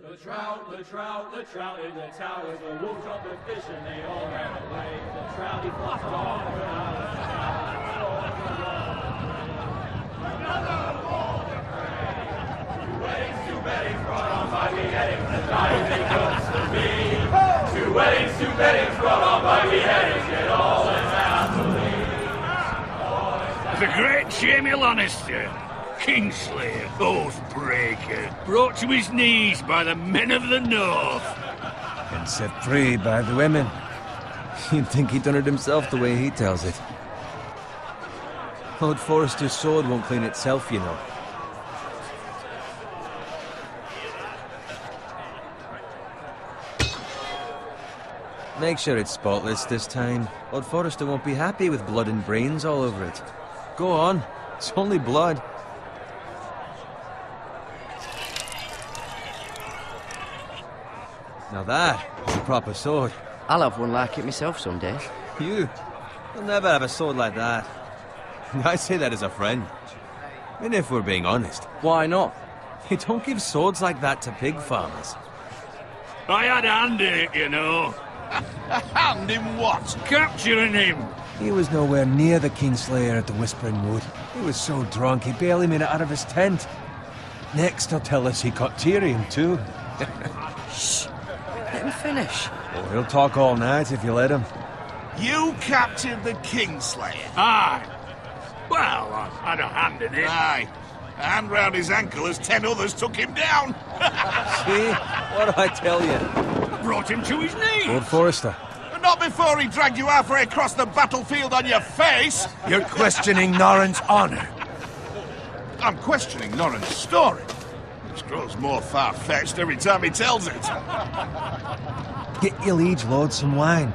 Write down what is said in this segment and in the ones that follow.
The trout in the towers, the wolves dropped the fish and they all ran away. The trout, he flopped off and out of another war to pray. Two weddings brought on by beheadings, the dying victims to be. Two weddings brought on by beheadings, yet all is happily. The great Jamie Lannister, Kingslayer, Oathbreaker, brought to his knees by the men of the North. And set free by the women. You'd think he'd done it himself the way he tells it. Lord Forrester's sword won't clean itself, you know. Make sure it's spotless this time. Lord Forrester won't be happy with blood and brains all over it. Go on. It's only blood. Now that is a proper sword. I'll have one like it myself someday. You'll never have a sword like that. I say that as a friend. And if we're being honest. Why not? You don't give swords like that to pig farmers. I had a hand in it, you know. A hand in what? Capturing him. He was nowhere near the Kingslayer at the Whispering Wood. He was so drunk he barely made it out of his tent. Next he'll tell us he caught Tyrion too. Shh. Let him finish. Oh, he'll talk all night if you let him. You captured the Kingslayer? Aye. Well, I had a hand in it. Aye. A hand round his ankle as 10 others took him down. See? What do I tell you? I brought him to his knees. Lord Forrester. Not before he dragged you halfway across the battlefield on your face. You're questioning Norrin's honor. I'm questioning Norrin's story, which grows more far-fetched every time he tells it. Get your liege lord some wine.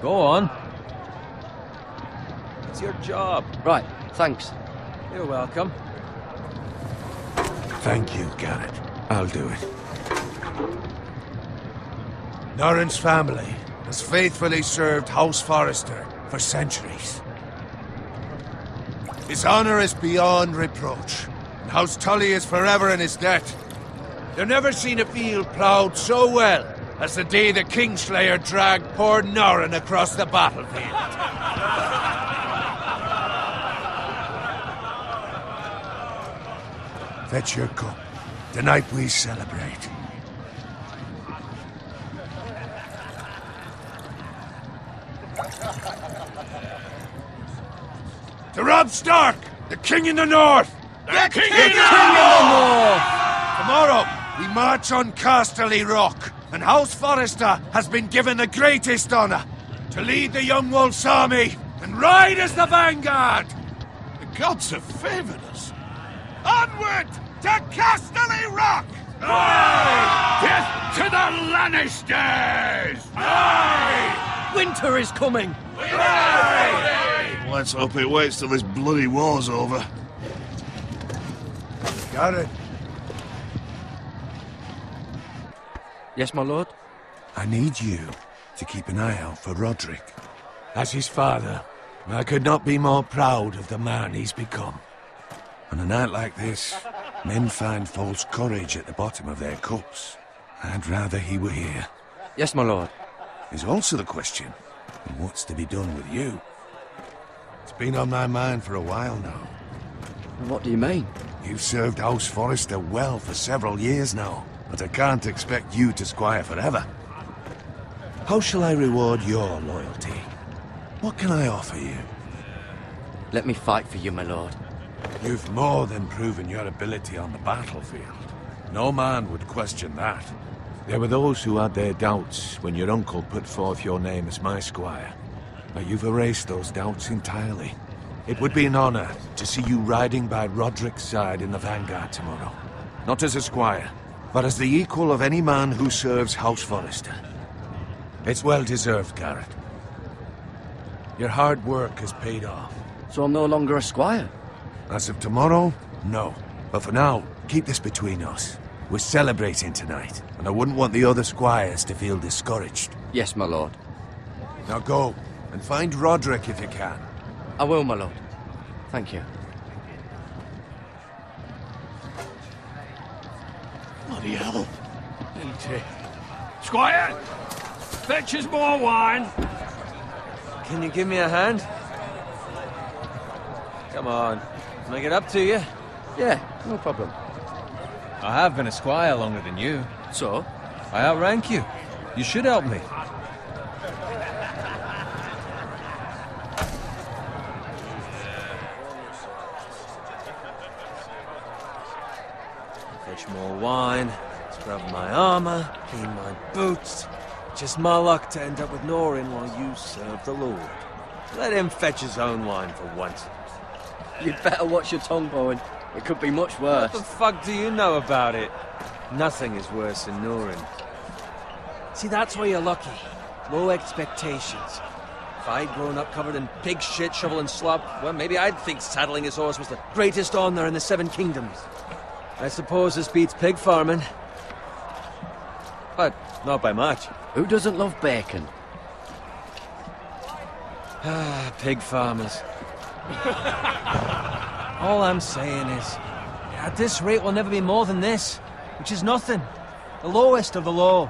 Go on. It's your job. Right, thanks. You're welcome. Thank you, Garrett. I'll do it. Norrin's family has faithfully served House Forrester for centuries. His honor is beyond reproach, and House Tully is forever in his debt. They've never seen a field ploughed so well as the day the Kingslayer dragged poor Norrin across the battlefield. Fetch your cup. Tonight we celebrate. To Robb Stark, the King in the North! The King in the North! Tomorrow, we march on Casterly Rock, and House Forrester has been given the greatest honor to lead the Young Wolf's army and ride as the vanguard! The gods have favored us. Onward to Casterly Rock! Aye! Death to the Lannisters! Aye! Winter is coming! Aye! Let's hope it waits till this bloody war's over. Got it. Yes, my lord? I need you to keep an eye out for Roderick. As his father, I could not be more proud of the man he's become. On a night like this, men find false courage at the bottom of their cups. I'd rather he were here. Yes, my lord. There's also the question of what's to be done with you. It's been on my mind for a while now. What do you mean? You've served House Forrester well for several years now, but I can't expect you to squire forever. How shall I reward your loyalty? What can I offer you? Let me fight for you, my lord. You've more than proven your ability on the battlefield. No man would question that. There were those who had their doubts when your uncle put forth your name as my squire. But you've erased those doubts entirely. It would be an honor to see you riding by Roderick's side in the vanguard tomorrow. Not as a squire, but as the equal of any man who serves House Forrester. It's well deserved, Garrett. Your hard work has paid off. So I'm no longer a squire? As of tomorrow, no. But for now, keep this between us. We're celebrating tonight, and I wouldn't want the other squires to feel discouraged. Yes, my lord. Now go, and find Roderick if you can. I will, my lord. Thank you. Bloody hell. pity. Squire, fetch us more wine. Can you give me a hand? Come on. Can I get up to you? Yeah, no problem. I have been a squire longer than you. So? I outrank you. You should help me. Fetch more wine, scrub my armor, clean my boots. Just my luck to end up with Norin while you serve the Lord. Let him fetch his own wine for once. You'd better watch your tongue, Bowen. It could be much worse. What the fuck do you know about it? Nothing is worse than Norin. See, that's why you're lucky. Low expectations. If I'd grown up covered in pig shit, shovel and slop, well, maybe I'd think saddling his horse was the greatest honor in the Seven Kingdoms. I suppose this beats pig farming. But not by much. Who doesn't love bacon? Ah, pig farmers. All I'm saying is, at this rate we'll never be more than this, which is nothing. The lowest of the low.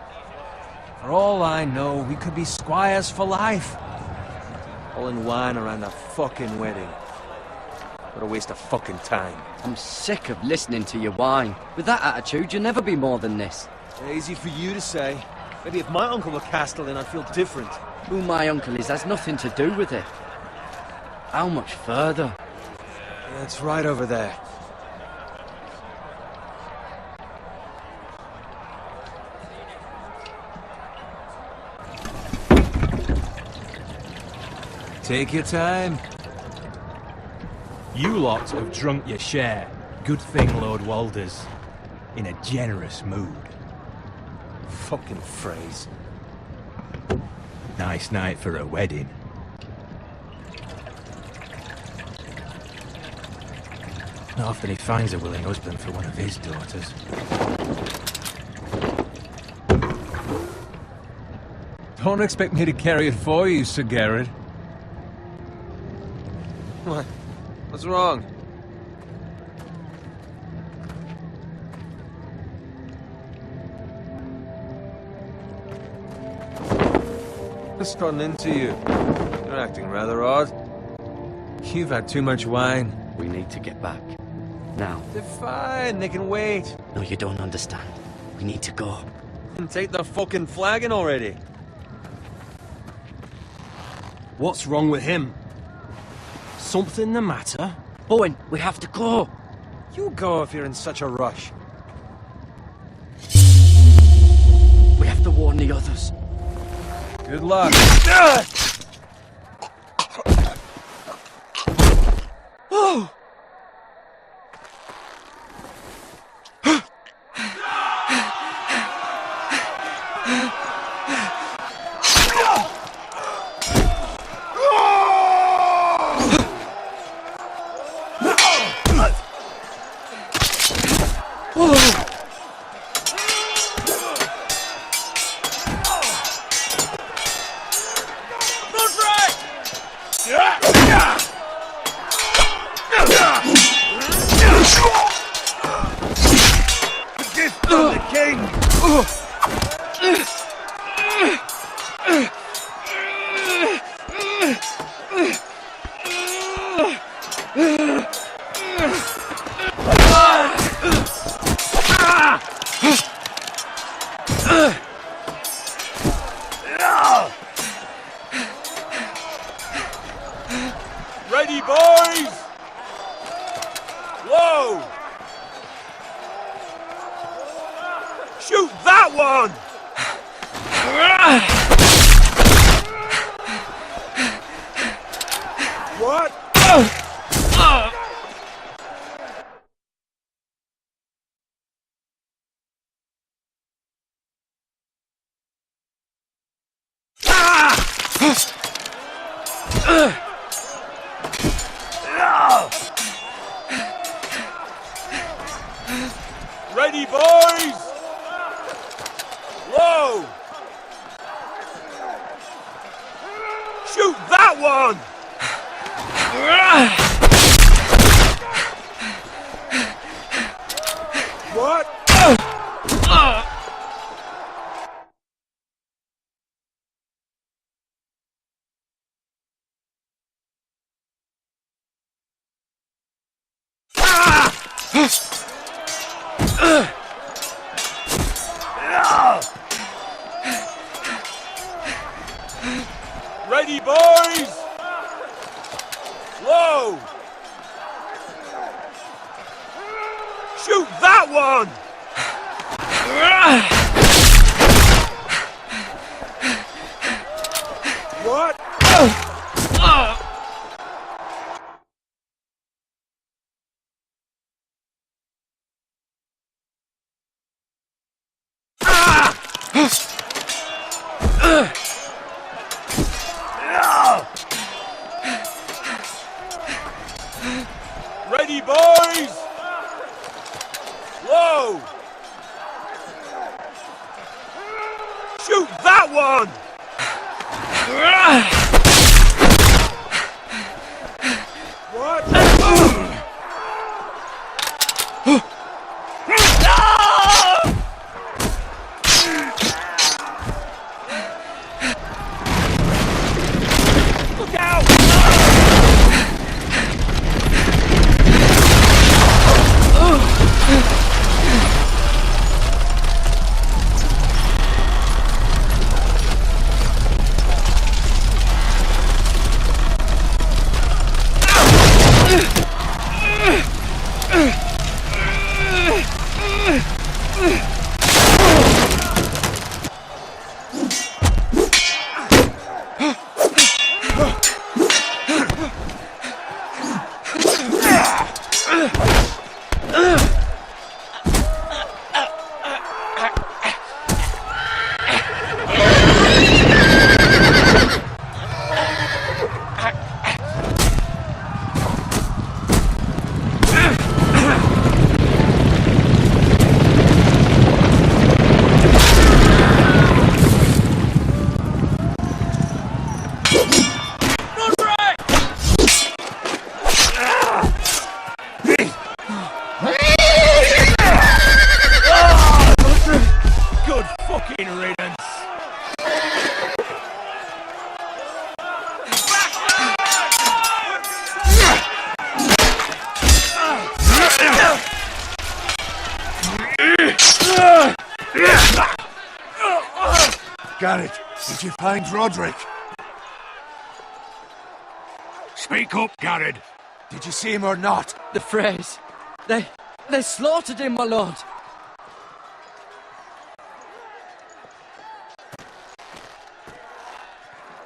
For all I know, we could be squires for life. Pulling wine around a fucking wedding. What a waste of fucking time. I'm sick of listening to your whine. With that attitude, you'll never be more than this. Easy for you to say. Maybe if my uncle were Castellan, I'd feel different. Who my uncle is has nothing to do with it. How much further? Yeah, it's right over there. Take your time. You lot have drunk your share. Good thing Lord Walder's in a generous mood. Fucking phrase. Nice night for a wedding. Not often he finds a willing husband for one of his daughters. Don't expect me to carry it for you, Sir Garrett. What? What's wrong? What's gotten into you? You're acting rather odd. You've had too much wine. We need to get back. Now. They're fine, they can wait. No, you don't understand. We need to go. Take the fucking flagon already. What's wrong with him? Something the matter? Bowen, we have to go. You go if you're in such a rush. We have to warn the others. Good luck. Oh! Ready, boys! Whoa! Shoot that one! What? Ready, boys! Whoa! Shoot that one! What? Ready, boys! Whoa! Shoot that one! What? Ready, boys! Whoa! Shoot that one! What? Look out! Garrett, did you find Roderick? Speak up, Garrett. Did you see him or not? The phrase. They slaughtered him, my lord.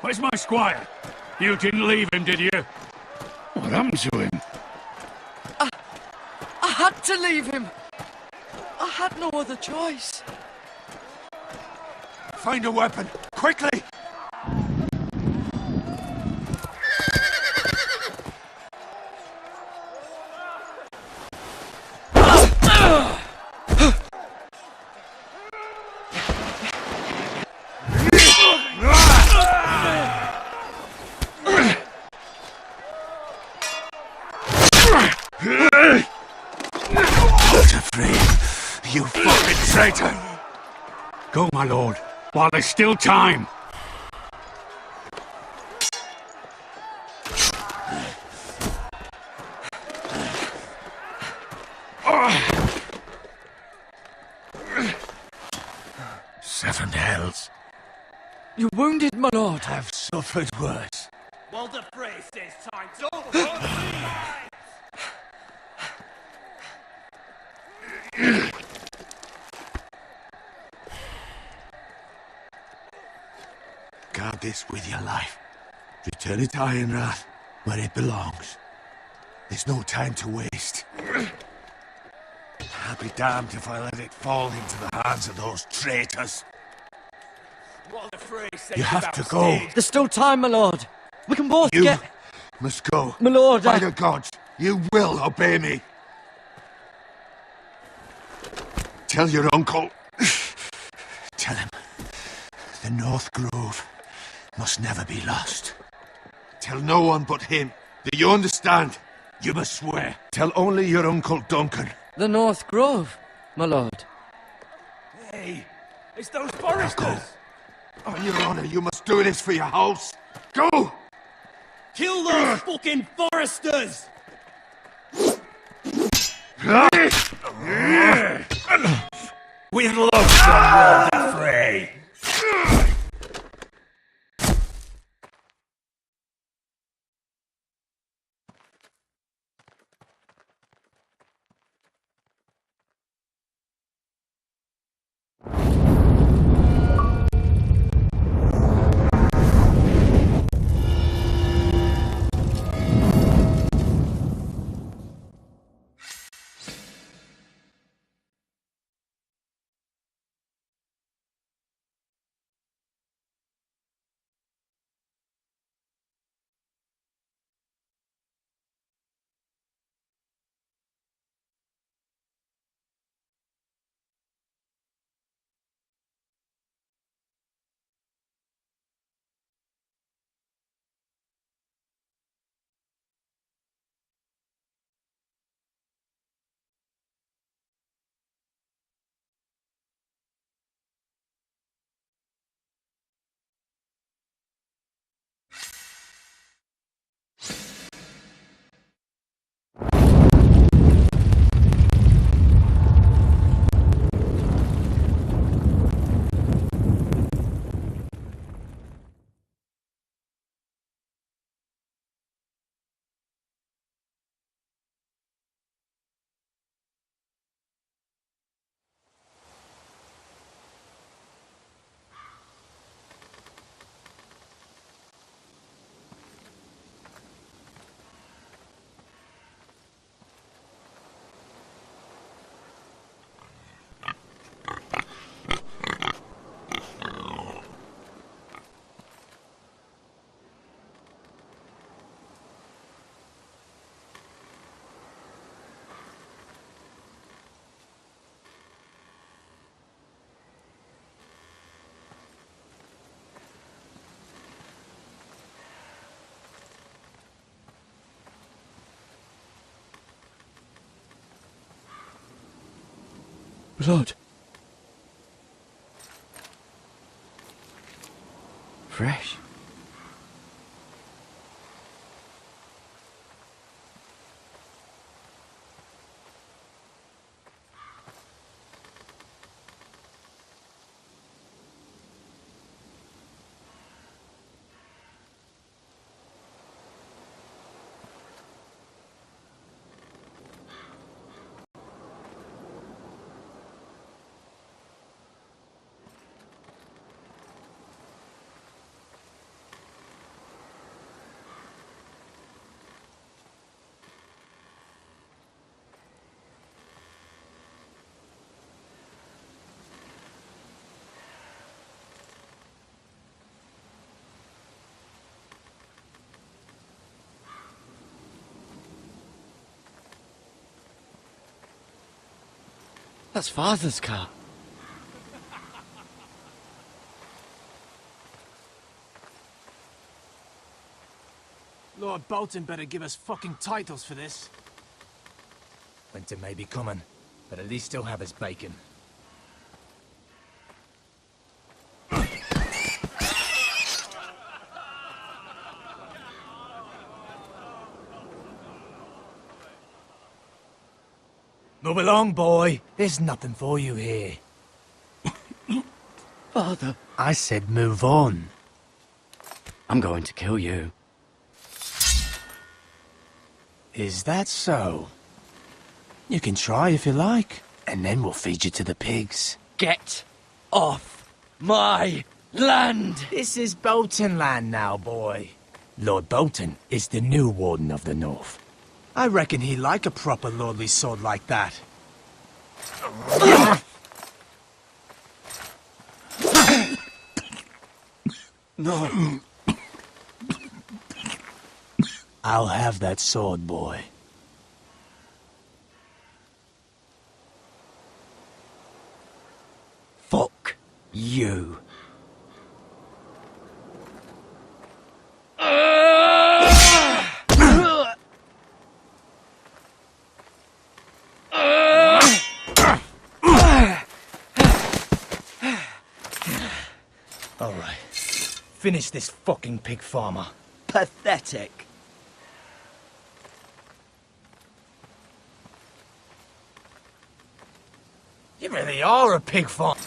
Where's my squire? You didn't leave him, did you? What happened to him? I had to leave him. I had no other choice. Find a weapon, quickly! Not afraid, you fucking traitor! Go, my lord, while there's still time. Seven hells. You're wounded, my lord. Have suffered worse. Well, the phrase says time to Guard this with your life. Return it to Ironrath, where it belongs. There's no time to waste. I'll be damned if I let it fall into the hands of those traitors. Well, the phrase says You have to go. There's still time, my lord. We can both You get... must go. My lord, By the gods, you will obey me. Tell your uncle. Tell him. The North Grove must never be lost. Tell no one but him. Do you understand? You must swear. Tell only your Uncle Duncan. The North Grove, my lord. Hey, it's those Forresters. On your honor, you must do this for your house. Go! Kill those fucking Forresters! We'd love some world to fray. Blood. Fresh. That's Father's car. Lord Bolton better give us fucking titles for this. Winter may be coming, but at least he'll have his bacon. Move along, boy. There's nothing for you here. Father, I said move on. I'm going to kill you. Is that so? You can try if you like, and then we'll feed you to the pigs. Get off my land! This is Bolton land now, boy. Lord Bolton is the new Warden of the North. I reckon he'd like a proper lordly sword like that. No. I'll have that sword, boy. Fuck you. All right. Finish this fucking pig farmer. Pathetic. You really are a pig farm.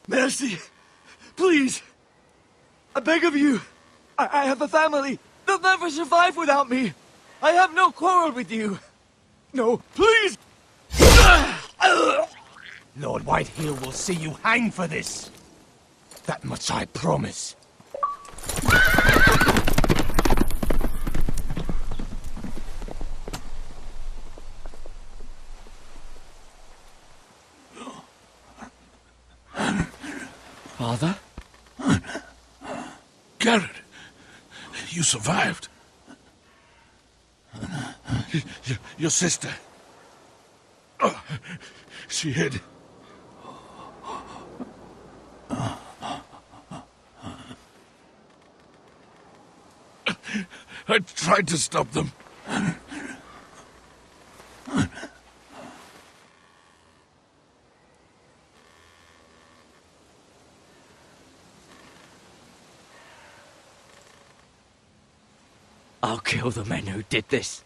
Mercy! Please! I beg of you! I have a family! They'll never survive without me! I have no quarrel with you! No, please! Lord Whitehill will see you hang for this. That much I promise. Father? Garrett, you survived. Your sister. Oh, she hid. I tried to stop them. I'll kill the men who did this.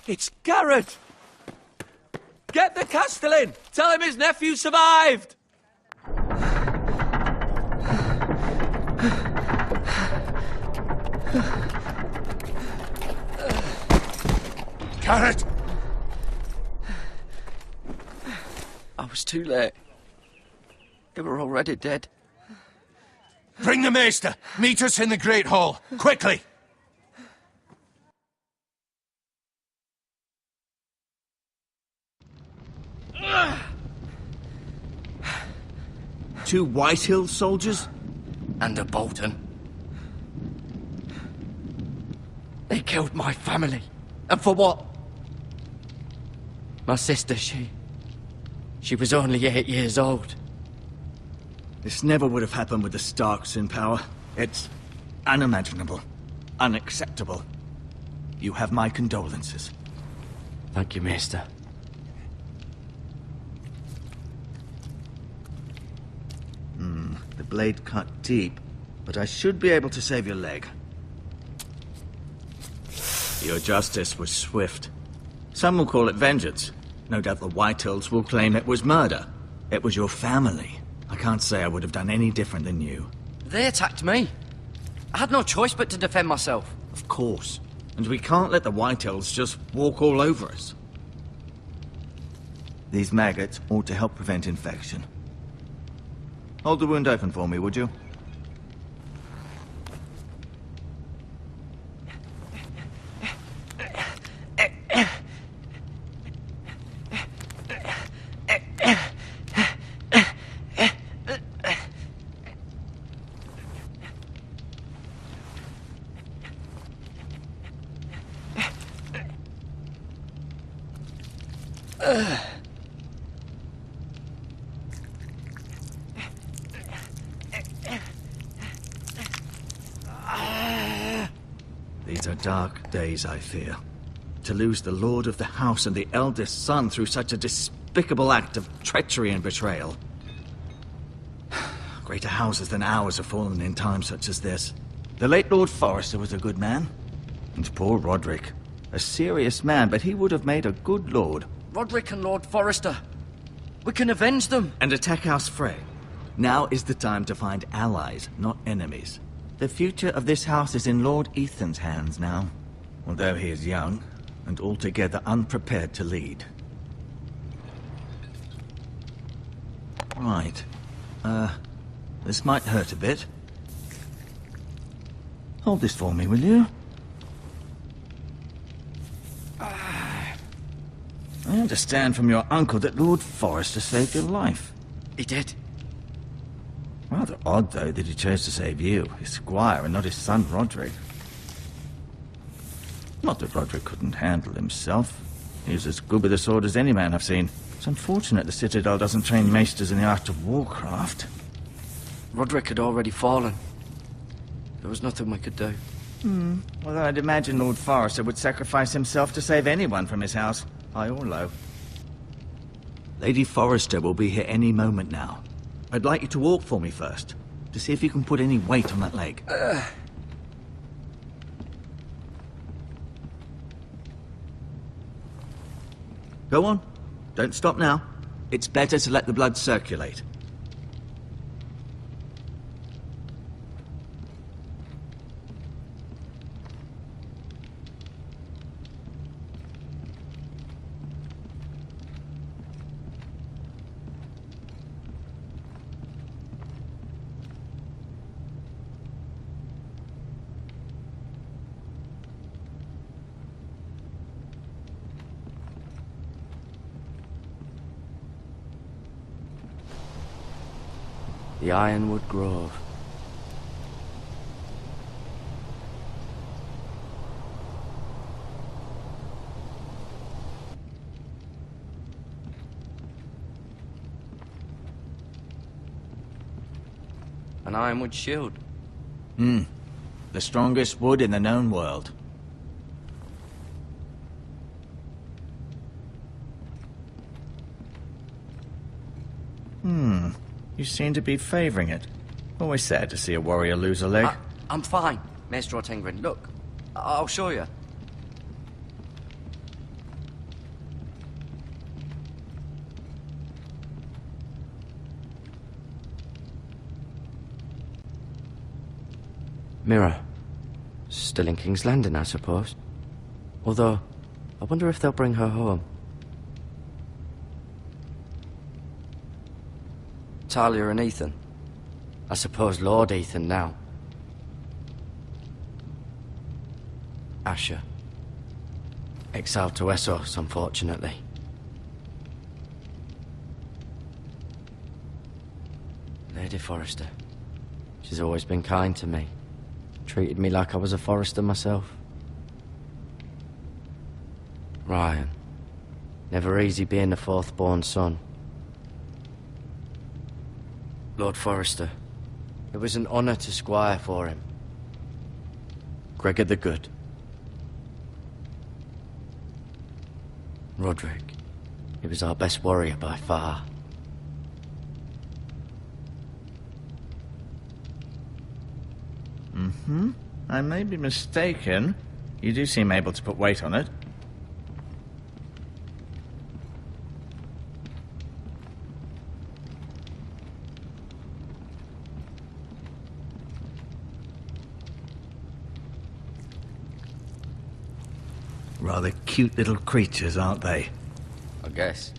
It's Garrett! Get the Castellan! Tell him his nephew survived! Garrett! I was too late. They were already dead. Bring the Maester! Meet us in the Great Hall! Quickly! Two Whitehill soldiers? And a Bolton. They killed my family. And for what? My sister, she was only 8 years old. This never would have happened with the Starks in power. It's unimaginable. Unacceptable. You have my condolences. Thank you, Maester. The blade cut deep, but I should be able to save your leg. Your justice was swift. Some will call it vengeance. No doubt the Whitehills will claim it was murder. It was your family. I can't say I would have done any different than you. They attacked me. I had no choice but to defend myself. Of course. And we can't let the Whitehills just walk all over us. These maggots ought to help prevent infection. Hold the wound open for me, would you? These are dark days, I fear. To lose the lord of the house and the eldest son through such a despicable act of treachery and betrayal. Greater houses than ours have fallen in times such as this. The late Lord Forrester was a good man. And poor Roderick. A serious man, but he would have made a good lord. Roderick and Lord Forrester. We can avenge them. And attack House Frey. Now is the time to find allies, not enemies. The future of this house is in Lord Ethan's hands now. Although he is young, and altogether unprepared to lead. Right. This might hurt a bit. Hold this for me, will you? I understand from your uncle that Lord Forrester saved your life. He did. Rather odd, though, that he chose to save you, his squire, and not his son Roderick. Not that Roderick couldn't handle himself. He was as good with a sword as any man I've seen. It's unfortunate the Citadel doesn't train maesters in the art of warcraft. Roderick had already fallen. There was nothing we could do. Although I'd imagine Lord Forrester would sacrifice himself to save anyone from his house, high or low. Lady Forrester will be here any moment now. I'd like you to walk for me first, to see if you can put any weight on that leg. Go on. Don't stop now. It's better to let the blood circulate. The Ironwood Grove. An ironwood shield. The strongest wood in the known world. You seem to be favoring it. Always sad to see a warrior lose a leg. I'm fine, Maester Ortengrin. Look, I'll show you. Mirror. Still in King's Landing, I suppose. Although, I wonder if they'll bring her home. Talia and Ethan. I suppose Lord Ethan now. Asher. Exiled to Essos, unfortunately. Lady Forrester. She's always been kind to me. Treated me like I was a Forrester myself. Ryan. Never easy being the fourth-born son. Lord Forrester. It was an honor to squire for him. Gregor the Good. Roderick. He was our best warrior by far. I may be mistaken. You do seem able to put weight on it. Rather cute little creatures, aren't they? I guess.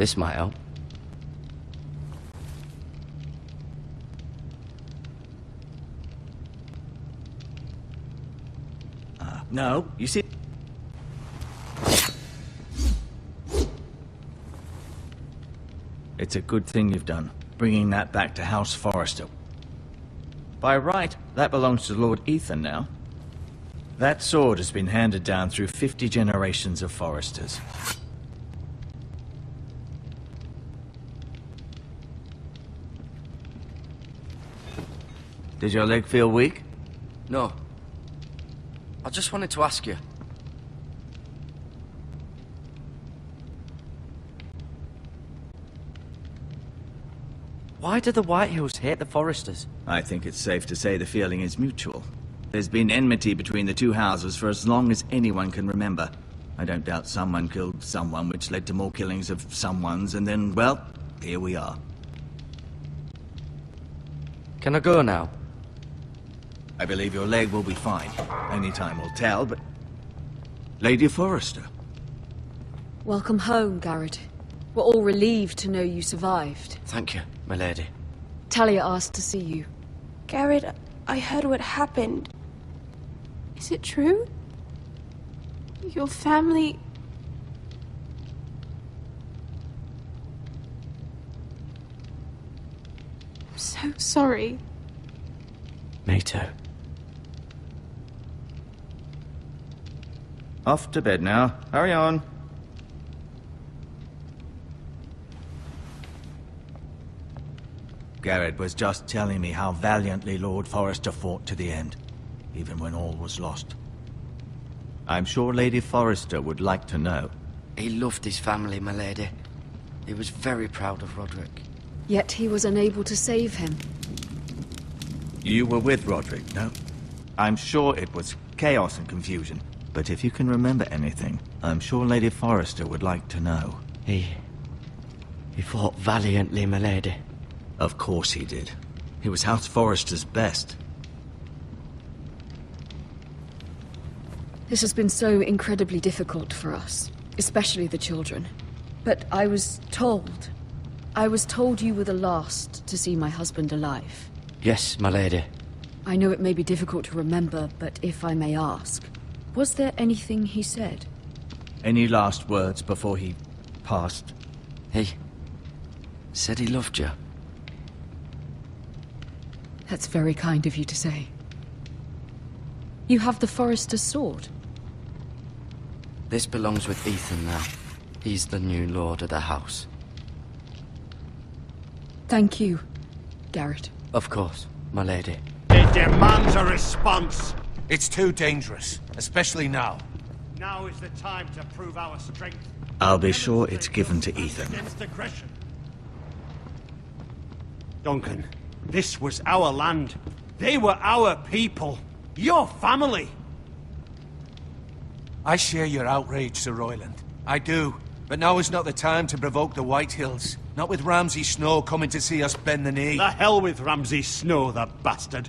This might help. No, you see... It's a good thing you've done, bringing that back to House Forrester. By right, that belongs to Lord Ethan now. That sword has been handed down through 50 generations of Forresters. Did your leg feel weak? No. I just wanted to ask you. Why do the Whitehills hate the Forresters? I think it's safe to say the feeling is mutual. There's been enmity between the two houses for as long as anyone can remember. I don't doubt someone killed someone, which led to more killings of someones, and then, well, here we are. Can I go now? I believe your leg will be fine. Only time will tell, but... Lady Forrester. Welcome home, Garrett. We're all relieved to know you survived. Thank you, my lady. Talia asked to see you. Garrett, I heard what happened. Is it true? Your family... I'm so sorry. Me too. Off to bed now. Hurry on. Garrett was just telling me how valiantly Lord Forrester fought to the end, even when all was lost. I'm sure Lady Forrester would like to know. He loved his family, my lady. He was very proud of Roderick. Yet he was unable to save him. You were with Roderick, no? I'm sure it was chaos and confusion, but if you can remember anything, I'm sure Lady Forrester would like to know. He fought valiantly, my lady. Of course he did. He was House Forrester's best. This has been so incredibly difficult for us, especially the children. But I was told you were the last to see my husband alive. Yes, my lady. I know it may be difficult to remember, but if I may ask, was there anything he said? Any last words before he passed? He said he loved you. That's very kind of you to say. You have the Forrester's sword. This belongs with Ethan now. He's the new lord of the house. Thank you, Garrett. Of course, my lady. It demands a response. It's too dangerous, especially now. Now is the time to prove our strength. I'll be sure it's given to Ethan. Against aggression. Duncan, this was our land. They were our people. Your family. I share your outrage, Sir Royland. I do. But now is not the time to provoke the Whitehills. Not with Ramsay Snow coming to see us bend the knee. The hell with Ramsay Snow, the bastard.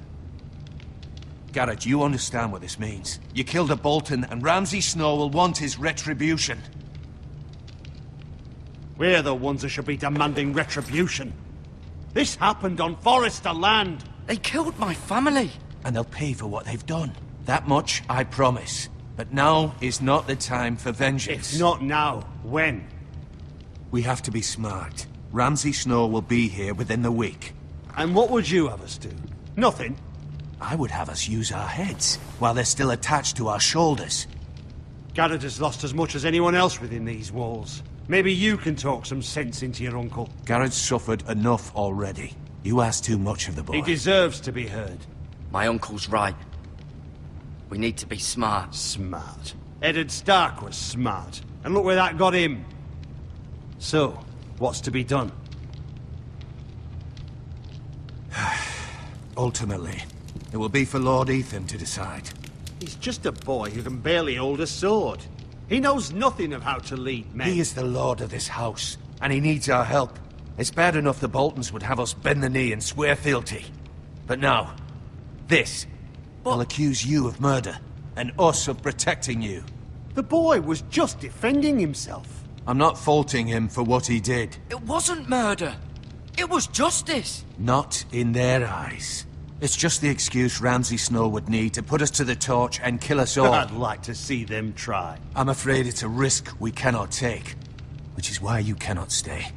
Garrett, you understand what this means. You killed a Bolton, and Ramsay Snow will want his retribution. We're the ones that should be demanding retribution. This happened on Forrester land. They killed my family. And they'll pay for what they've done. That much, I promise. But now is not the time for vengeance. If not now, when? We have to be smart. Ramsay Snow will be here within the week. And what would you have us do? Nothing? I would have us use our heads, while they're still attached to our shoulders. Garrett has lost as much as anyone else within these walls. Maybe you can talk some sense into your uncle. Garrett's suffered enough already. You ask too much of the boy. He deserves to be heard. My uncle's right. We need to be smart. Smart. Eddard Stark was smart. And look where that got him. So, what's to be done? Ultimately, it will be for Lord Ethan to decide. He's just a boy who can barely hold a sword. He knows nothing of how to lead men. He is the lord of this house, and he needs our help. It's bad enough the Boltons would have us bend the knee and swear fealty. But now, this will accuse you of murder, and us of protecting you. The boy was just defending himself. I'm not faulting him for what he did. It wasn't murder. It was justice. Not in their eyes. It's just the excuse Ramsay Snow would need to put us to the torch and kill us all. I'd like to see them try. I'm afraid it's a risk we cannot take. Which is why you cannot stay.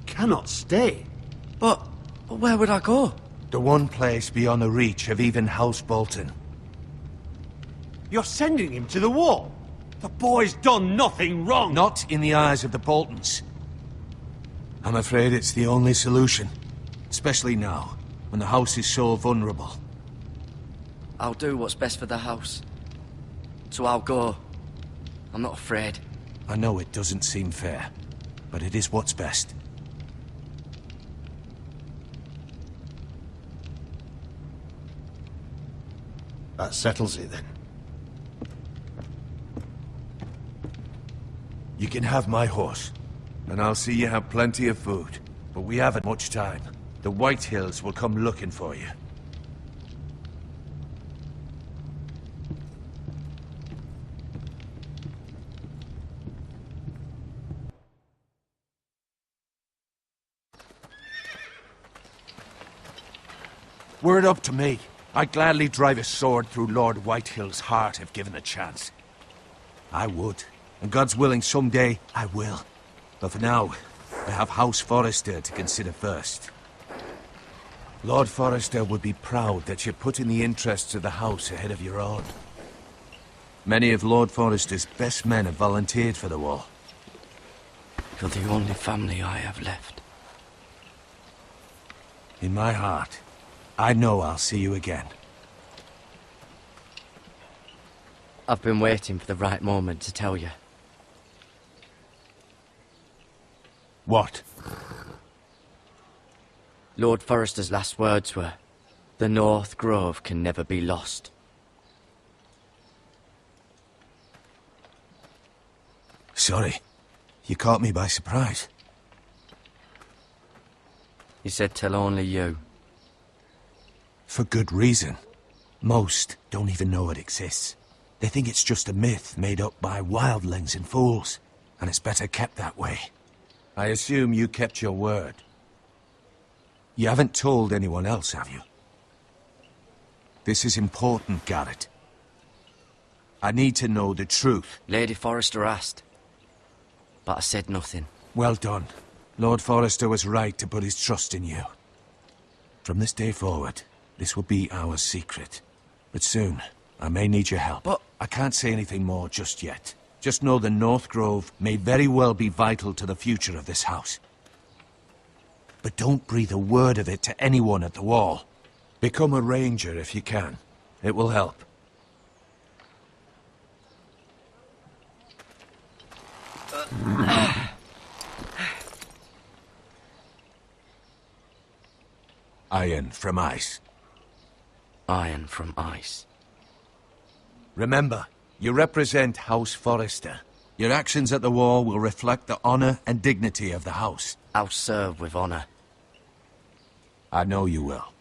Cannot stay? But where would I go? The one place beyond the reach of even House Bolton. You're sending him to the wall? The boy's done nothing wrong! Not in the eyes of the Boltons. I'm afraid it's the only solution. Especially now, when the house is so vulnerable. I'll do what's best for the house. So I'll go. I'm not afraid. I know it doesn't seem fair, but it is what's best. That settles it then. You can have my horse, and I'll see you have plenty of food. But we haven't much time. The White Hills will come looking for you. Were it up to me, I'd gladly drive a sword through Lord Whitehill's heart if given the chance. I would. And God's willing, someday, I will. But for now, I have House Forrester to consider first. Lord Forrester would be proud that you're putting the interests of the house ahead of your own. Many of Lord Forrester's best men have volunteered for the war. You're the only family I have left. In my heart, I know I'll see you again. I've been waiting for the right moment to tell you. What? Lord Forrester's last words were, "The North Grove can never be lost." Sorry. You caught me by surprise. He said tell only you. For good reason. Most don't even know it exists. They think it's just a myth made up by wildlings and fools, and it's better kept that way. I assume you kept your word. You haven't told anyone else, have you? This is important, Garrett. I need to know the truth. Lady Forrester asked, but I said nothing. Well done. Lord Forrester was right to put his trust in you. From this day forward, this will be our secret. But soon, I may need your help. But I can't say anything more just yet. Just know the North Grove may very well be vital to the future of this house. But don't breathe a word of it to anyone at the wall. Become a ranger if you can. It will help. Iron from ice. Iron from ice. Remember, you represent House Forrester. Your actions at the war will reflect the honor and dignity of the house. I'll serve with honor. I know you will.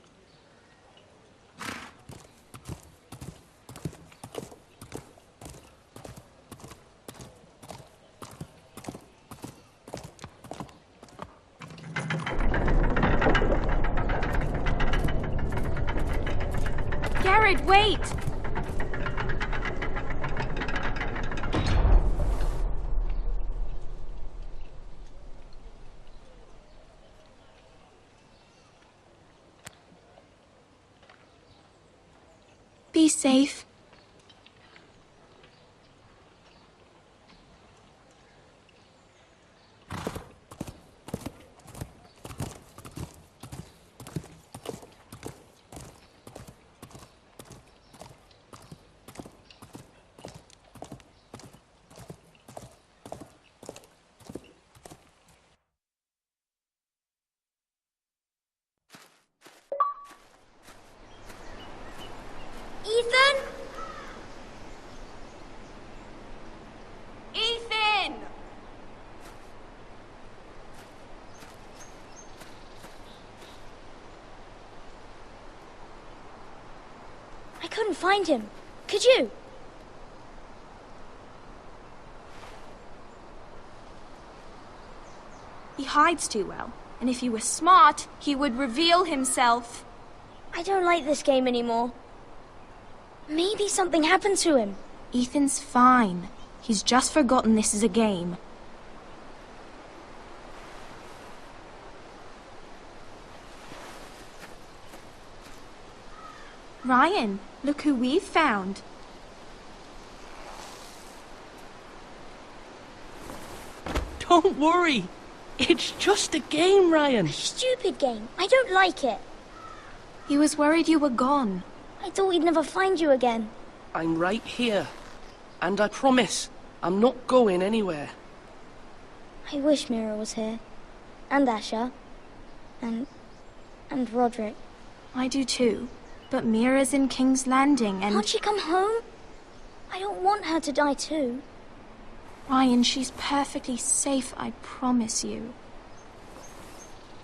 Garrett, wait! Be safe. Ethan? Ethan! I couldn't find him. Could you? He hides too well. And if he were smart, he would reveal himself. I don't like this game anymore. Maybe something happened to him. Ethan's fine. He's just forgotten this is a game. Ryan, look who we've found. Don't worry. It's just a game, Ryan. A stupid game. I don't like it. He was worried you were gone. I thought we'd never find you again. I'm right here. And I promise, I'm not going anywhere. I wish Mira was here. And Asher. And Roderick. I do too. But Mira's in King's Landing and... Can't she come home? I don't want her to die too. Ryan, she's perfectly safe, I promise you.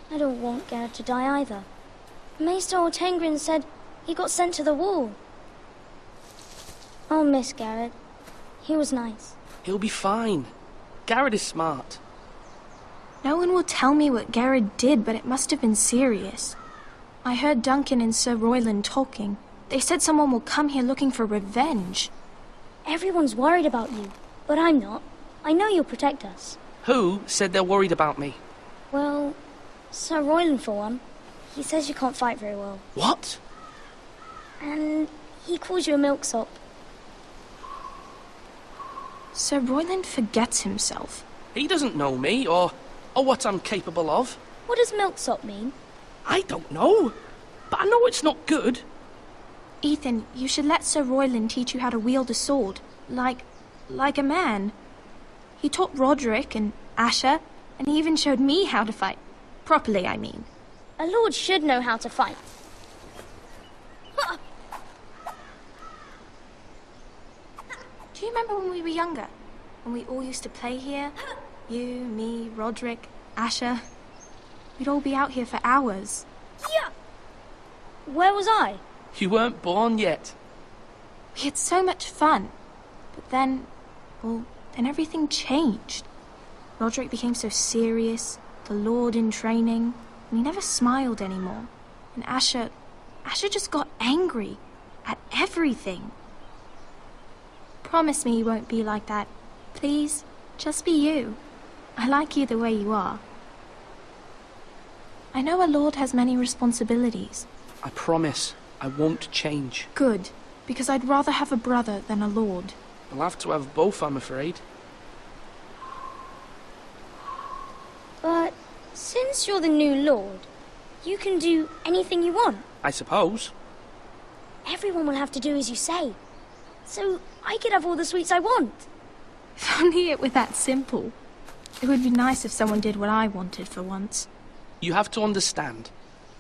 I don't want Garrett to die either. Maester Ortengrin said he got sent to the wall. I'll miss Garrett. He was nice. He'll be fine. Garrett is smart. No one will tell me what Garrett did, but it must have been serious. I heard Duncan and Sir Royland talking. They said someone will come here looking for revenge. Everyone's worried about you, but I'm not. I know you'll protect us. Who said they're worried about me? Well, Sir Royland for one. He says you can't fight very well. What? And he calls you a milksop. Sir Royland forgets himself. He doesn't know me, or what I'm capable of. What does milksop mean? I don't know, but I know it's not good. Ethan, you should let Sir Royland teach you how to wield a sword. Like a man. He taught Roderick and Asher, and he even showed me how to fight. Properly, I mean. A lord should know how to fight. Do you remember when we were younger? When we all used to play here? You, me, Roderick, Asher. We'd all be out here for hours. Yeah. Where was I? You weren't born yet. We had so much fun. But then, well, then everything changed. Roderick became so serious, the Lord in training, and he never smiled anymore. And Asher just got angry at everything. Promise me you won't be like that. Please, just be you. I like you the way you are. I know a lord has many responsibilities. I promise I won't change. Good, because I'd rather have a brother than a lord. I'll have to have both, I'm afraid. But since you're the new lord, you can do anything you want. I suppose. Everyone will have to do as you say. So I could have all the sweets I want. If only it were that simple. It would be nice if someone did what I wanted for once. You have to understand,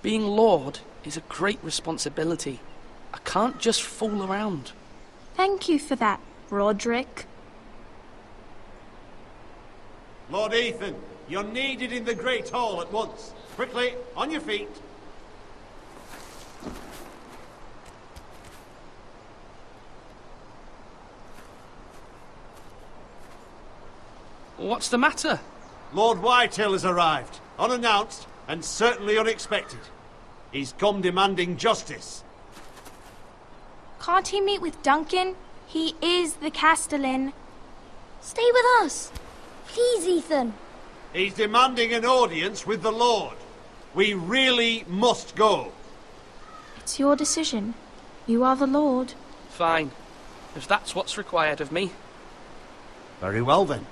being Lord is a great responsibility. I can't just fool around. Thank you for that, Roderick. Lord Ethan, you're needed in the Great Hall at once. Quickly, on your feet. What's the matter? Lord Whitetail has arrived, unannounced and certainly unexpected. He's come demanding justice. Can't he meet with Duncan? He is the Castellan. Stay with us. Please, Ethan. He's demanding an audience with the Lord. We really must go. It's your decision. You are the Lord. Fine, if that's what's required of me. Very well then.